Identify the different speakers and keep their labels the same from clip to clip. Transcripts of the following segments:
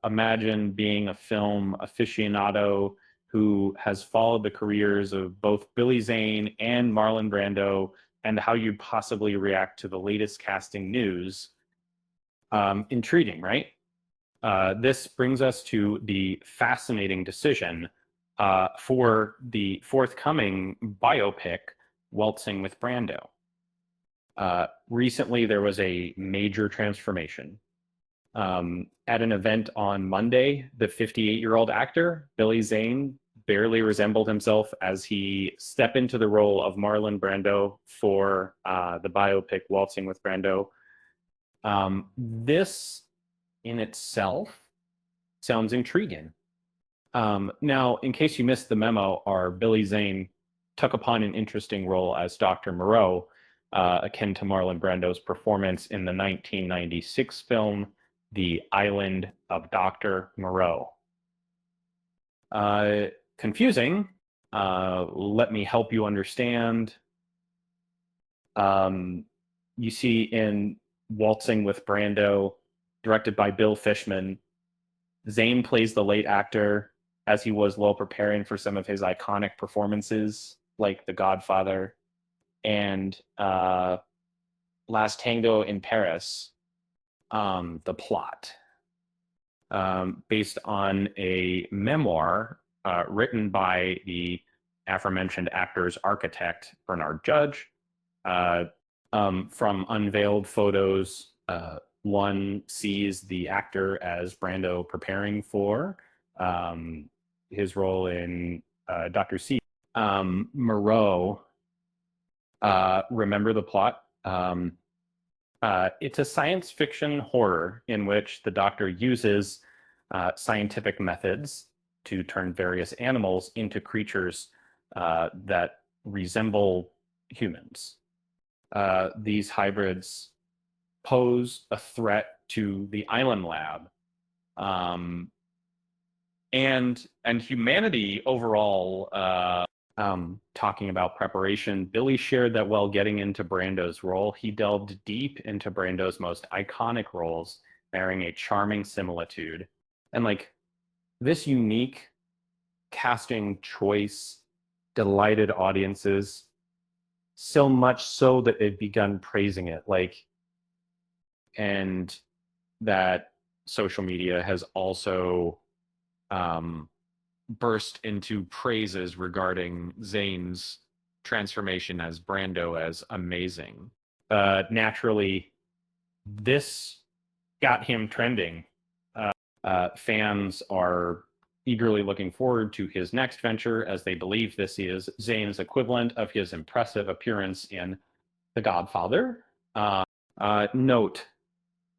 Speaker 1: Imagine being a film aficionado who has followed the careers of both Billy Zane and Marlon Brando, and how you'd possibly react to the latest casting news. Intriguing, right? This brings us to the fascinating decision for the forthcoming biopic, Waltzing with Brando. Recently, there was a major transformation. At an event on Monday, the 58-year-old actor, Billy Zane, barely resembled himself as he stepped into the role of Marlon Brando for the biopic Waltzing with Brando. This in itself sounds intriguing. Now, in case you missed the memo, our Billy Zane took upon an interesting role as Dr. Moreau, akin to Marlon Brando's performance in the 1996 film The Island of Dr. Moreau. Confusing. Let me help you understand. You see in Waltzing with Brando, directed by Bill Fishman, Zane plays the late actor as he was while preparing for some of his iconic performances, like The Godfather and Last Tango in Paris. The plot, based on a memoir written by the aforementioned actor's architect, Bernard Judge. From unveiled photos, one sees the actor as Brando preparing for his role in Dr. C. Moreau, remember the plot? It's a science fiction horror in which the doctor uses scientific methods to turn various animals into creatures that resemble humans. These hybrids pose a threat to the island lab, and humanity overall. Talking about preparation, Billy shared that while getting into Brando's role, he delved deep into Brando's most iconic roles, bearing a charming similitude. And like this unique casting choice delighted audiences so much so that they've begun praising it. And that social media has also burst into praises regarding Zane's transformation as Brando as amazing. Naturally, this got him trending. Fans are eagerly looking forward to his next venture, as they believe this is Zane's equivalent of his impressive appearance in The Godfather. Note,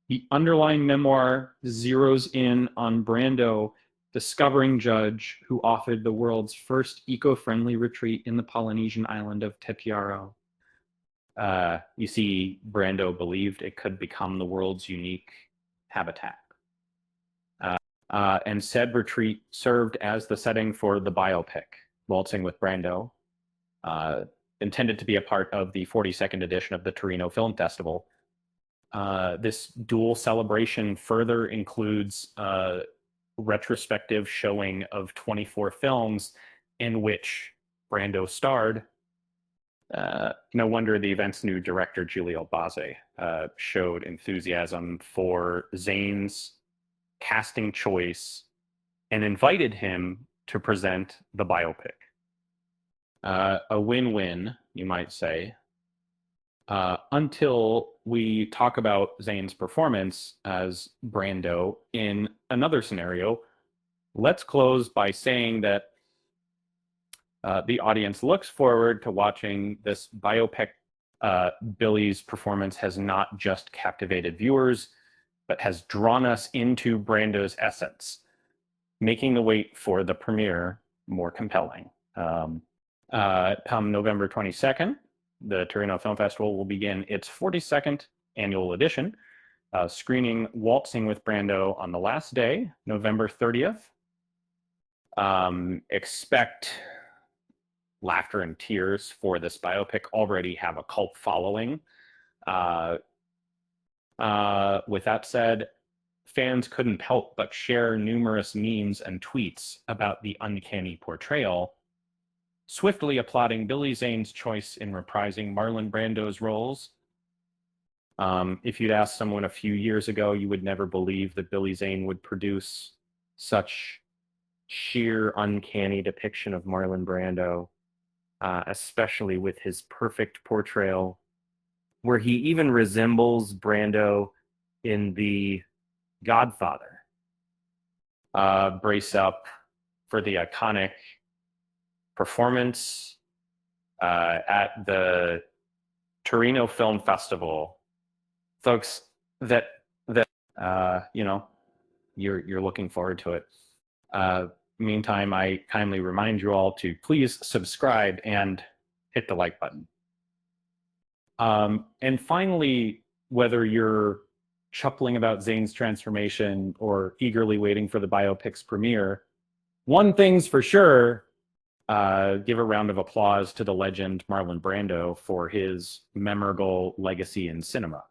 Speaker 1: the underlying memoir zeroes in on Brando discovering Judge, who offered the world's first eco-friendly retreat in the Polynesian island of Tepiaro. You see, Brando believed it could become the world's unique habitat. And said retreat served as the setting for the biopic, Waltzing with Brando, intended to be a part of the 42nd edition of the Torino Film Festival. This dual celebration further includes retrospective showing of 24 films in which Brando starred. No wonder the event's new director, Giulio Bazzi, showed enthusiasm for Zane's casting choice and invited him to present the biopic. A win-win, you might say, until we talk about Zane's performance as Brando in another scenario. Let's close by saying that the audience looks forward to watching this biopic. Billy's performance has not just captivated viewers, but has drawn us into Brando's essence, making the wait for the premiere more compelling. Come November 22nd, the Torino Film Festival will begin its 42nd annual edition, screening Waltzing with Brando on the last day, November 30th. Expect laughter and tears, for this biopic already have a cult following. With that said, fans couldn't help but share numerous memes and tweets about the uncanny portrayal, swiftly applauding Billy Zane's choice in reprising Marlon Brando's roles. If you'd asked someone a few years ago, you would never believe that Billy Zane would produce such sheer uncanny depiction of Marlon Brando, especially with his perfect portrayal, where he even resembles Brando in The Godfather. Brace up for the iconic performance at the Torino Film Festival, folks. That you know, you're looking forward to it. Meantime, I kindly remind you all to please subscribe and hit the like button. And finally, whether you're chuckling about Zane's transformation or eagerly waiting for the biopic's premiere, one thing's for sure, give a round of applause to the legend Marlon Brando for his memorable legacy in cinema.